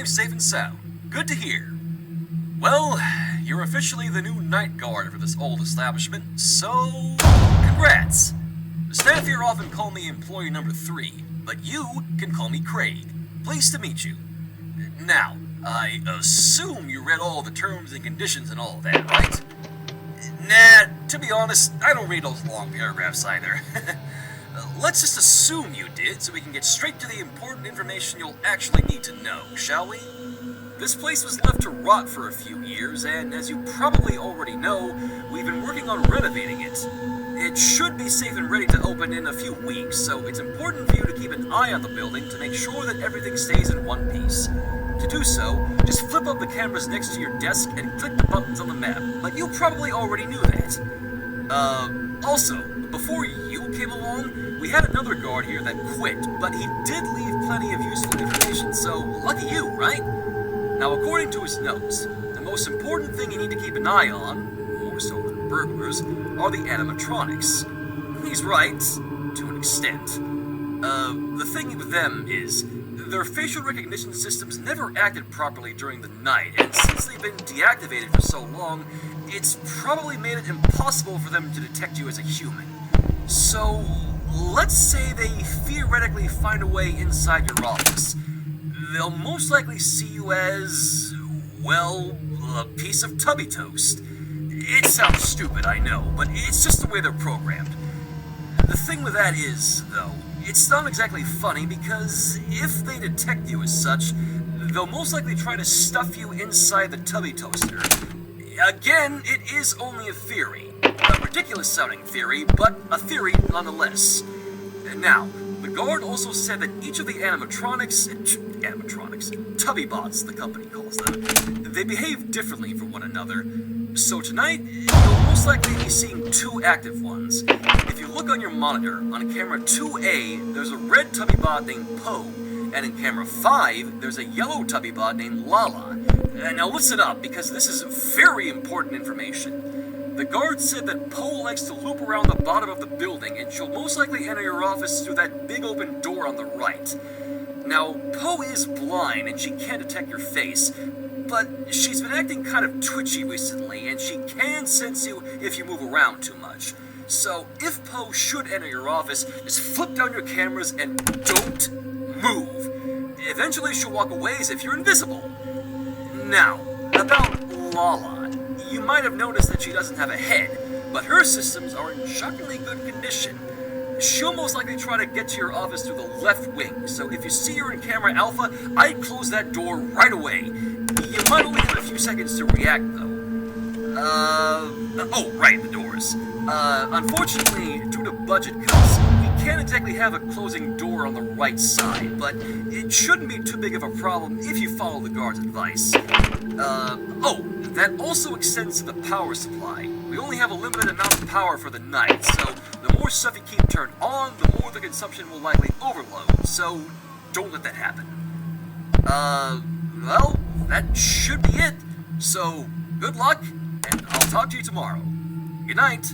arrived safe and sound. Good to hear. Well, you're officially the new night guard for this old establishment, so congrats. The staff here often call me employee number 3, but you can call me Craig. Pleased to meet you. Now, I assume you read all the terms and conditions and all that, right? Nah, to be honest, I don't read those long paragraphs either. Let's just assume you did, so we can get straight to the important information you'll actually need to know, shall we? This place was left to rot for a few years, and as you probably already know, we've been working on renovating it. It should be safe and ready to open in a few weeks, so it's important for you to keep an eye on the building to make sure that everything stays in one piece. To do so, just flip up the cameras next to your desk and click the buttons on the map, but you probably already knew that. Also, before you came along, we had another guard here that quit, but he did leave plenty of useful information, so lucky you, right? Now, according to his notes, the most important thing you need to keep an eye on, more so than burglars, are the animatronics. He's right, to an extent. The thing with them is, their facial recognition systems never acted properly during the night, and since they've been deactivated for so long, it's probably made it impossible for them to detect you as a human. So, let's say they theoretically find a way inside your office. They'll most likely see you as, well, a piece of tubby toast. It sounds stupid, I know, but it's just the way they're programmed. The thing with that is, though, it's not exactly funny because if they detect you as such, they'll most likely try to stuff you inside the tubby toaster. Again, it is only a theory. A ridiculous-sounding theory, but a theory nonetheless. Now, the guard also said that each of the animatronics, tubby bots, the company calls them, they behave differently from one another. So tonight, you'll most likely be seeing 2 active ones. If you look on your monitor, on camera 2A, there's a red tubby bot named Poe, and in camera 5, there's a yellow tubby bot named Lala. Now listen up, because this is very important information. The guard said that Poe likes to loop around the bottom of the building, and she'll most likely enter your office through that big open door on the right. Now, Poe is blind, and she can't detect your face, but she's been acting kind of twitchy recently, and she can sense you if you move around too much. So, if Poe should enter your office, just flip down your cameras and don't move. Eventually she'll walk away as if you're invisible. Now, about Lala. You might have noticed that she doesn't have a head, but her systems are in shockingly good condition. She'll most likely try to get to your office through the left wing, so if you see her in camera alpha, I'd close that door right away. You might only have a few seconds to react, though. Oh, right, the doors. Unfortunately, due to budget cuts, we can't exactly have a closing door on the right side, but it shouldn't be too big of a problem if you follow the guard's advice. That also extends to the power supply. We only have a limited amount of power for the night, so the more stuff you keep turned on, the more the consumption will likely overload, so don't let that happen. Well, that should be it. So, good luck, and I'll talk to you tomorrow. Good night.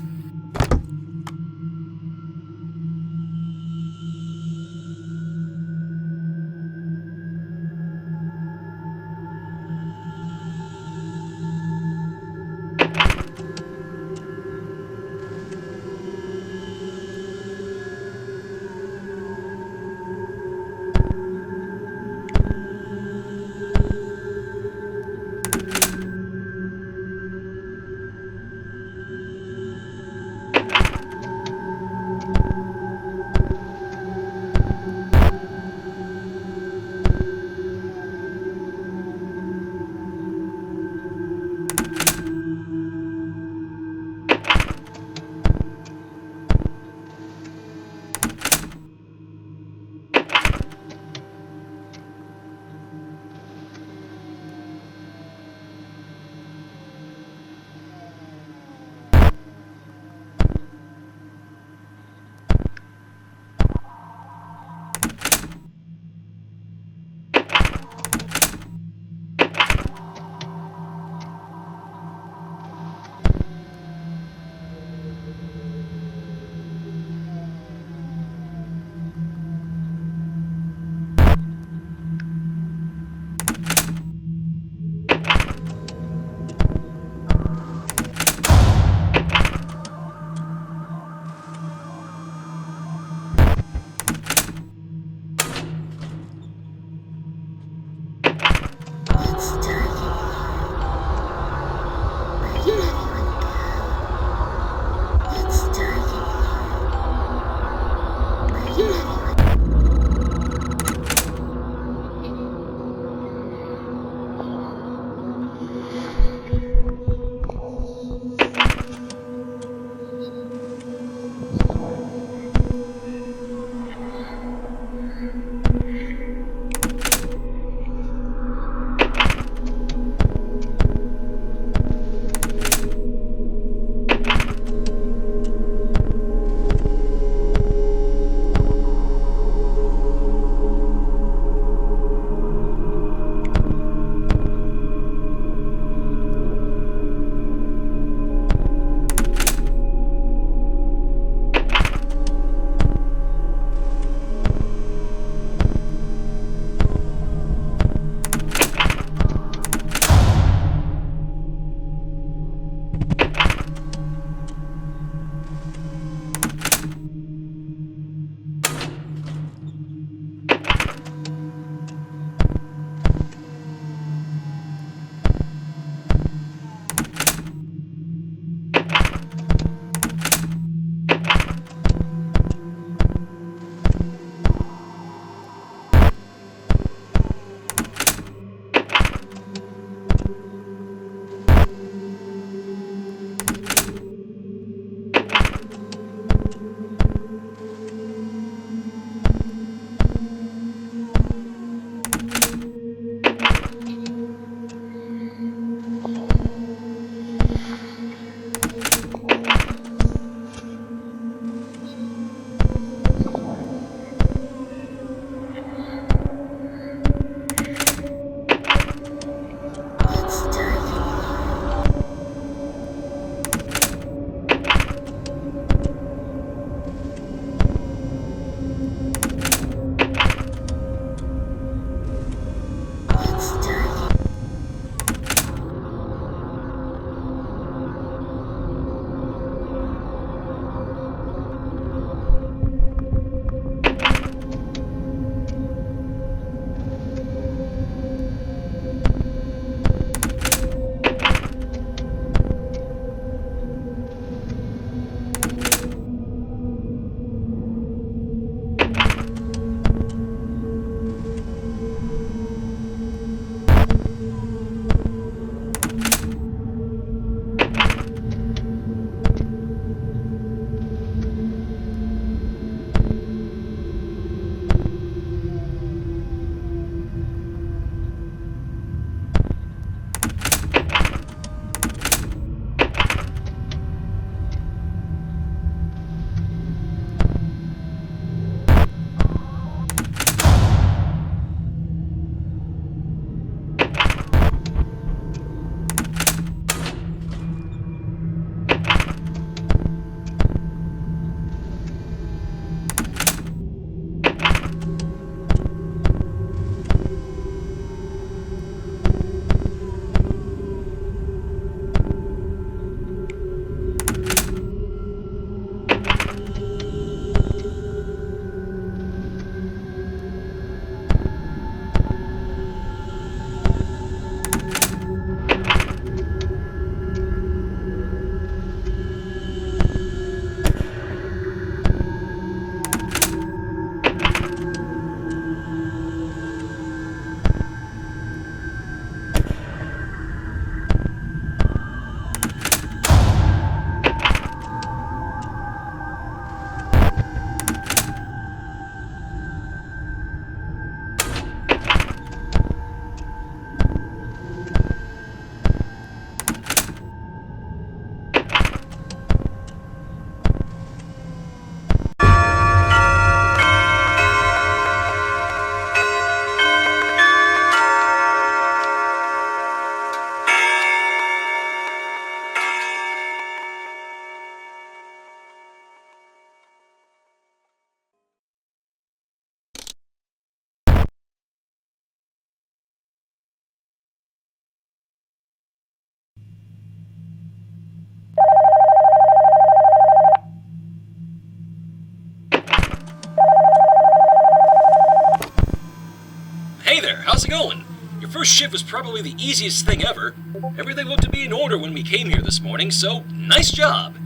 how's it going? Your first shift was probably the easiest thing ever. Everything looked to be in order when we came here this morning, so nice job.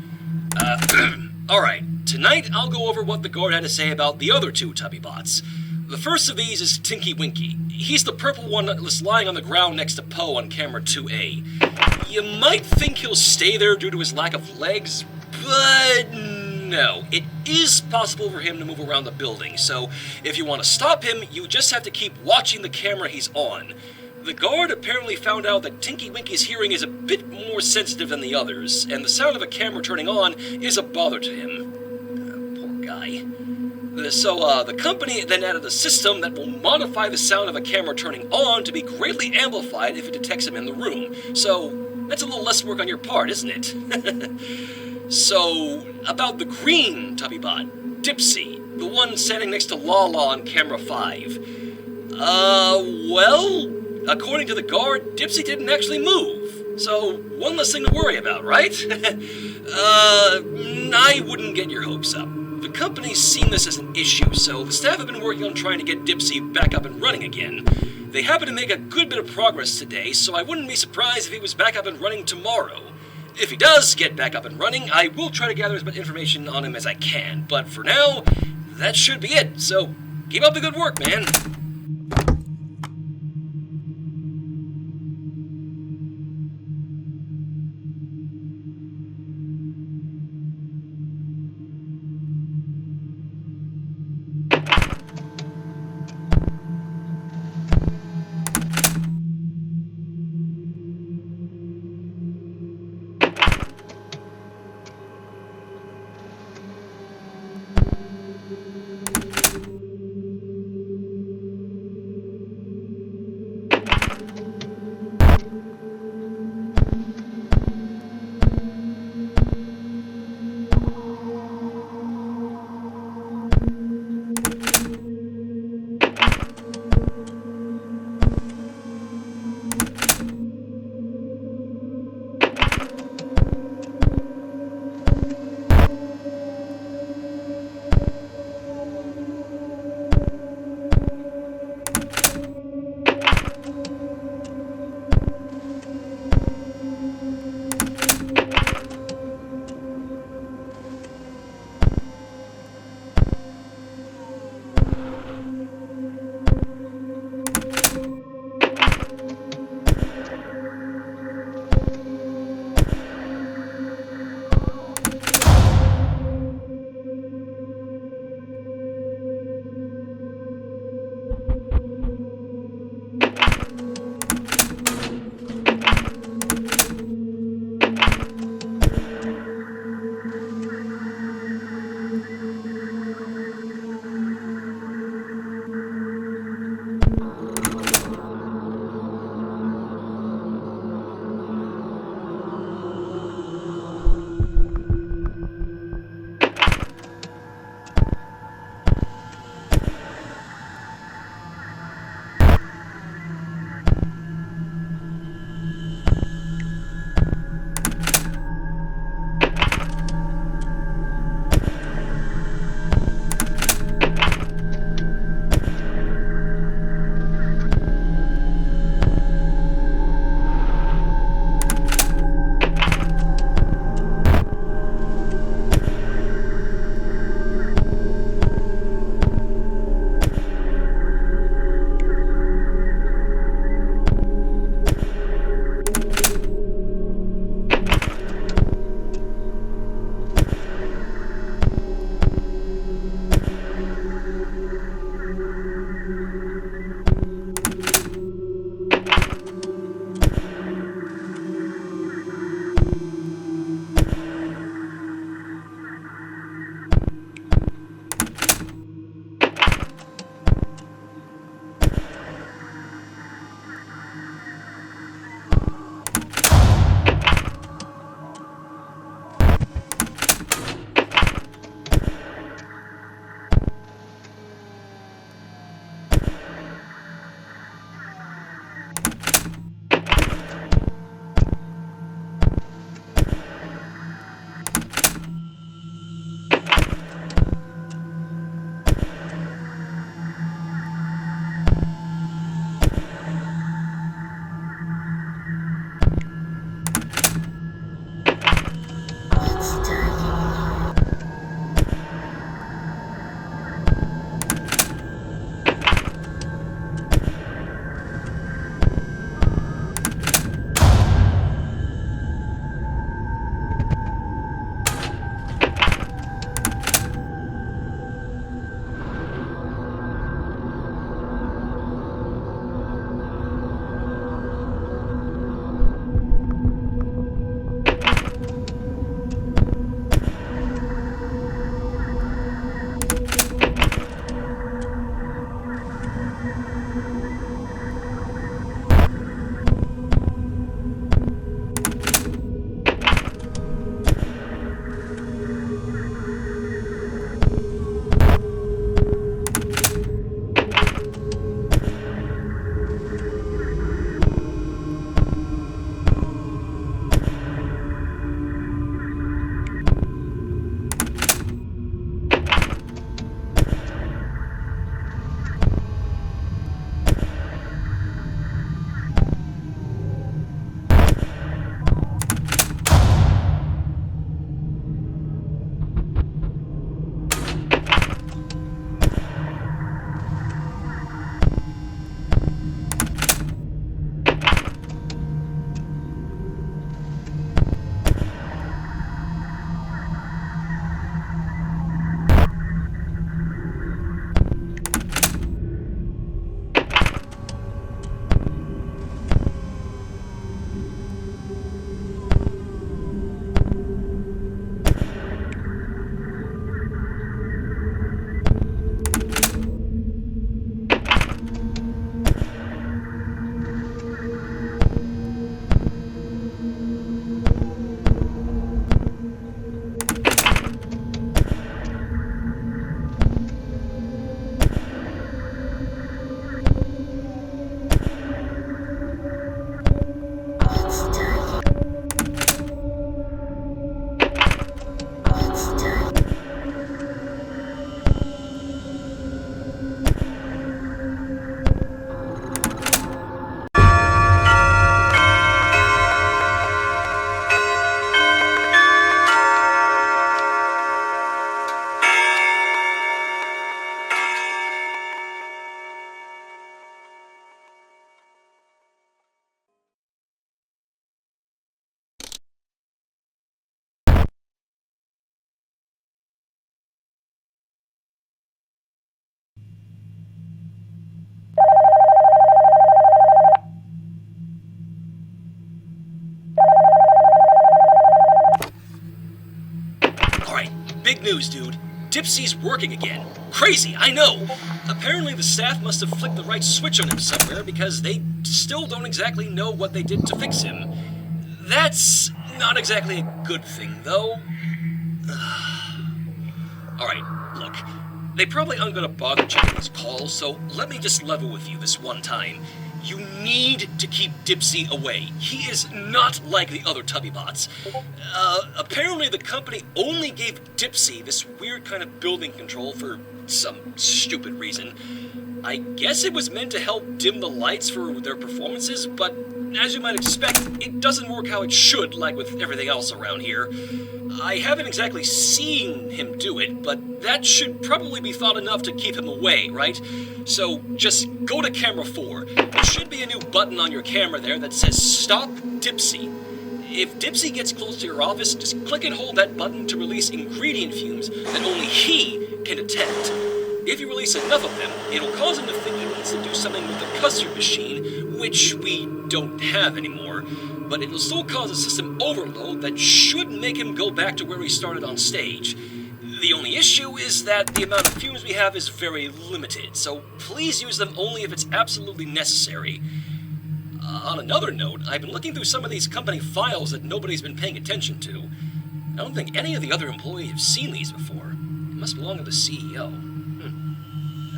Alright, tonight I'll go over what the guard had to say about the other two Tubby bots. The first of these is Tinky Winky. He's the purple one that's lying on the ground next to Poe on camera 2A. You might think he'll stay there due to his lack of legs, but no. It is possible for him to move around the building, so if you want to stop him, you just have to keep watching the camera he's on. The guard apparently found out that Tinky Winky's hearing is a bit more sensitive than the others, and the sound of a camera turning on is a bother to him. Poor guy. So, the company then added a system that will modify the sound of a camera turning on to be greatly amplified if it detects him in the room. So, that's a little less work on your part, isn't it? So, about the green Tubbybot, Dipsy, the one standing next to Lala on camera 5. Well, according to the guard, Dipsy didn't actually move. So, one less thing to worry about, right? I wouldn't get your hopes up. The company's seen this as an issue, so the staff have been working on trying to get Dipsy back up and running again. They happen to make a good bit of progress today, so I wouldn't be surprised if he was back up and running tomorrow. If he does get back up and running, I will try to gather as much information on him as I can, but for now, that should be it, so keep up the good work, man. Big news, dude. Dipsy's working again. Crazy, I know. Apparently the staff must have flicked the right switch on him somewhere because they still don't exactly know what they did to fix him. That's not exactly a good thing, though. Alright, look. They probably aren't going to bother checking his calls, so let me just level with you this one time. You need to keep Dipsy away. He is not like the other Tubbybots. Apparently the company only gave Dipsy this weird kind of building control for some stupid reason. I guess it was meant to help dim the lights for their performances, but as you might expect, it doesn't work how it should, like with everything else around here. I haven't exactly seen him do it, but that should probably be thought enough to keep him away, right? So just go to camera 4. There should be a new button on your camera there that says Stop Dipsy. If Dipsy gets close to your office, just click and hold that button to release ingredient fumes that only he can detect. If you release enough of them, it'll cause him to think he needs to do something with the custard machine, which we don't have anymore, but it'll still cause a system overload that should make him go back to where he started on stage. The only issue is that the amount of fumes we have is very limited, so please use them only if it's absolutely necessary. On another note, I've been looking through some of these company files that nobody's been paying attention to. I don't think any of the other employees have seen these before. They must belong to the CEO.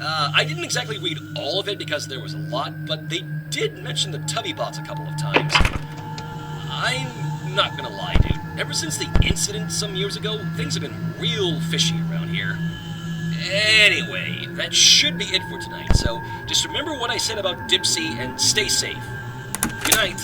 I didn't exactly read all of it because there was a lot, but they did mention the Tubbybots a couple of times. I'm not gonna lie, dude. Ever since the incident some years ago, things have been real fishy around here. Anyway, that should be it for tonight, so just remember what I said about Dipsy and stay safe. Good night.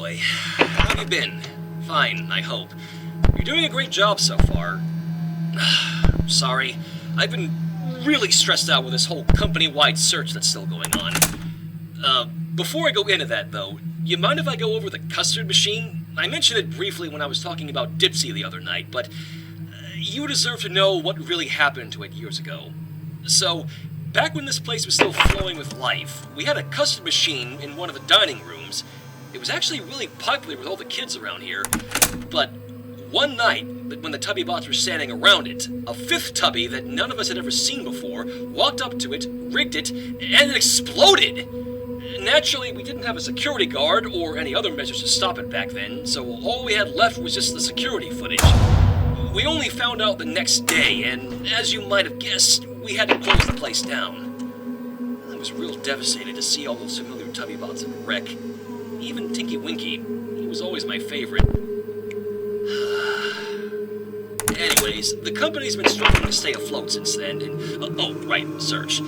boy. How have you been? Fine, I hope. You're doing a great job so far. Sorry, I've been really stressed out with this whole company-wide search that's still going on. Before I go into that, though, you mind if I go over the custard machine? I mentioned it briefly when I was talking about Dipsy the other night, but you deserve to know what really happened to it years ago. So, back when this place was still flowing with life, we had a custard machine in one of the dining rooms. It was actually really popular with all the kids around here, but one night, when the Tubby bots were standing around it, a fifth Tubby that none of us had ever seen before walked up to it, rigged it, and it exploded! Naturally, we didn't have a security guard or any other measures to stop it back then, so all we had left was just the security footage. We only found out the next day, and as you might have guessed, we had to close the place down. I was real devastated to see all those familiar Tubby bots in a wreck. Even Tinky Winky, he was always my favorite. Anyways, the company's been struggling to stay afloat since then, and, search.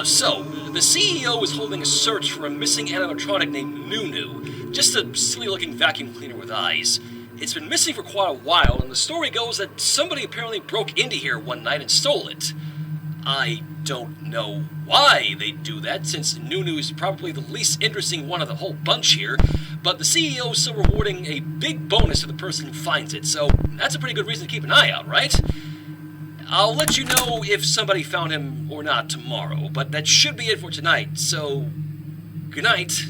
So, the CEO is holding a search for a missing animatronic named Nunu, just a silly-looking vacuum cleaner with eyes. It's been missing for quite a while, and the story goes that somebody apparently broke into here one night and stole it. I don't know why they'd do that, since Nunu is probably the least interesting one of the whole bunch here, but the CEO is still rewarding a big bonus to the person who finds it, so that's a pretty good reason to keep an eye out, right? I'll let you know if somebody found him or not tomorrow, but that should be it for tonight, so good night.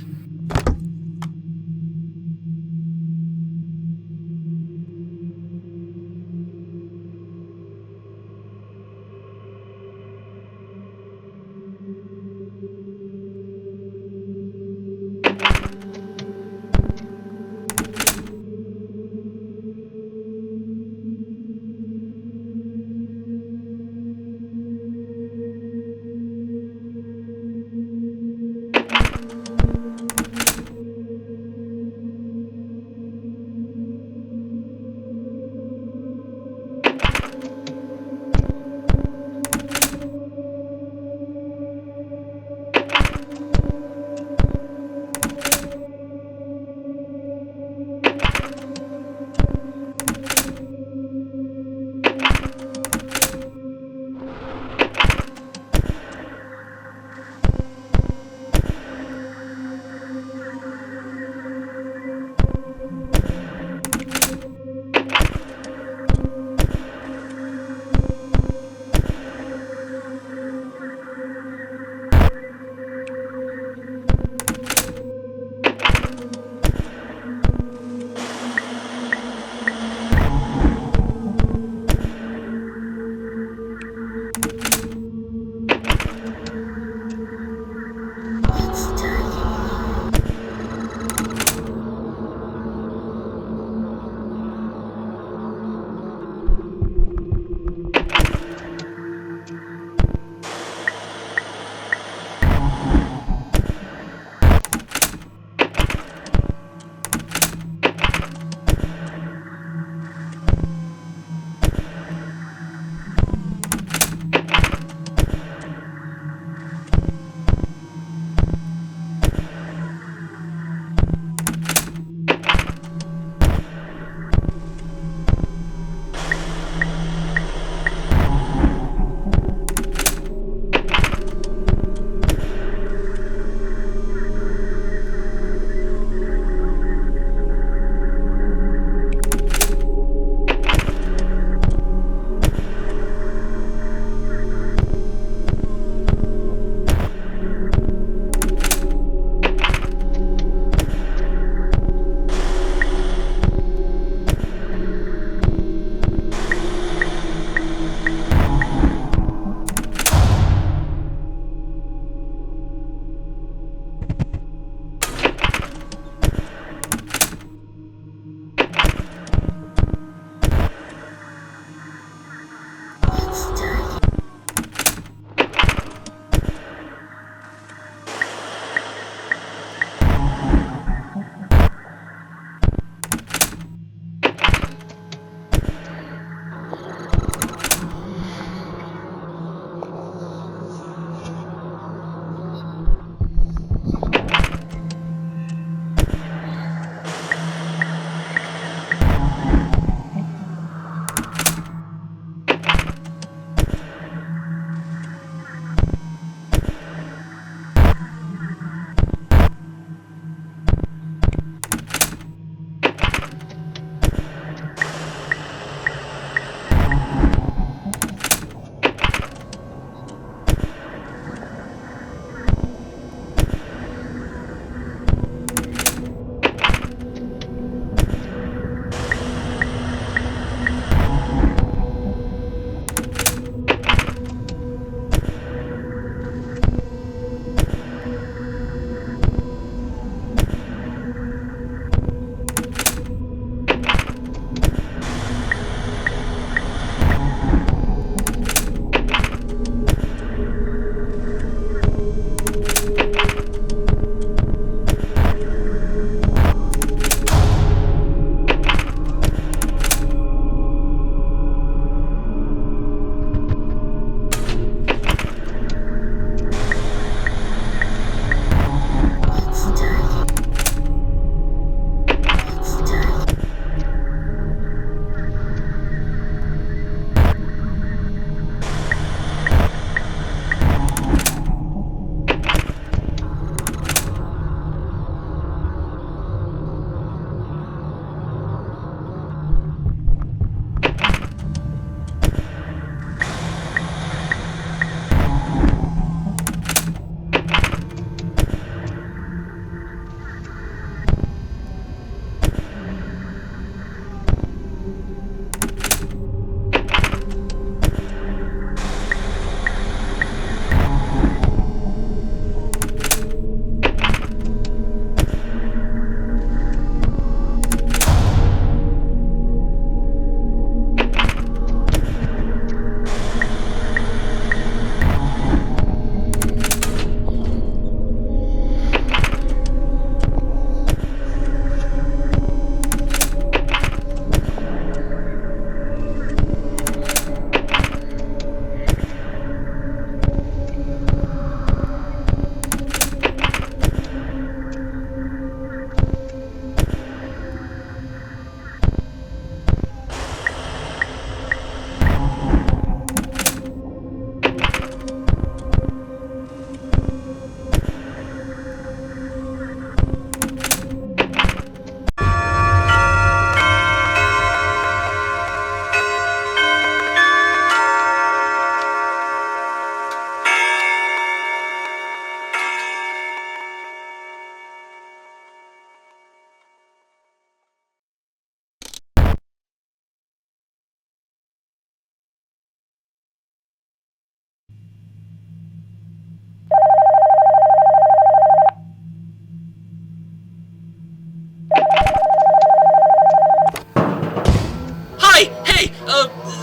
Hey,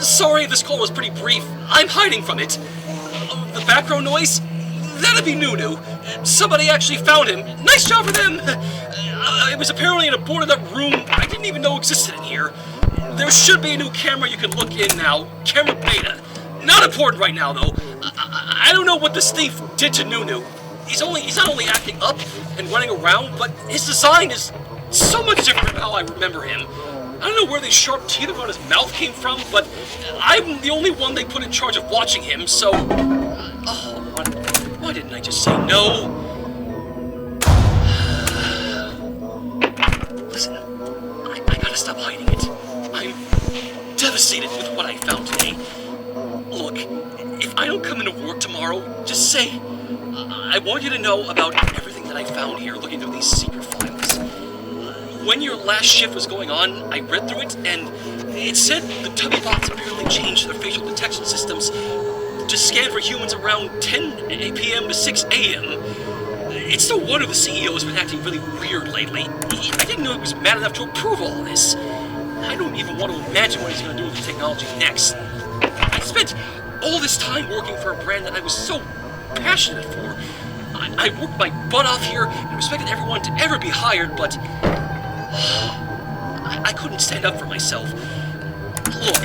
sorry this call was pretty brief. I'm hiding from it. The background noise? That'd be Nunu. Somebody actually found him. Nice job for them! It was apparently in a boarded up room I didn't even know existed in here. There should be a new camera you can look in now. Camera beta. Not important right now, though. I don't know what this thief did to Nunu. He's not only acting up and running around, but his design is so much different from how I remember him. I don't know where these sharp teeth around his mouth came from, but I'm the only one they put in charge of watching him, so... why didn't I just say no? Listen, I gotta stop hiding it. I'm devastated with what I found today. Look, if I don't come into work tomorrow, just say, I want you to know about everything that I found here looking through these secret files. When your last shift was going on, I read through it, and it said the Tubby bots apparently changed their facial detection systems to scan for humans around 10 p.m. to 6 a.m. It's no wonder the CEO has been acting really weird lately. I didn't know he was mad enough to approve all this. I don't even want to imagine what he's going to do with the technology next. I spent all this time working for a brand that I was so passionate for. I worked my butt off here and respected everyone to ever be hired, but I couldn't stand up for myself. Look,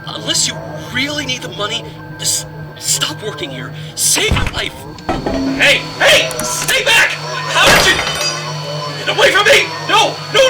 unless you really need the money, just stop working here. Save your life. Hey! Stay back! How did you... Get away from me! No! No!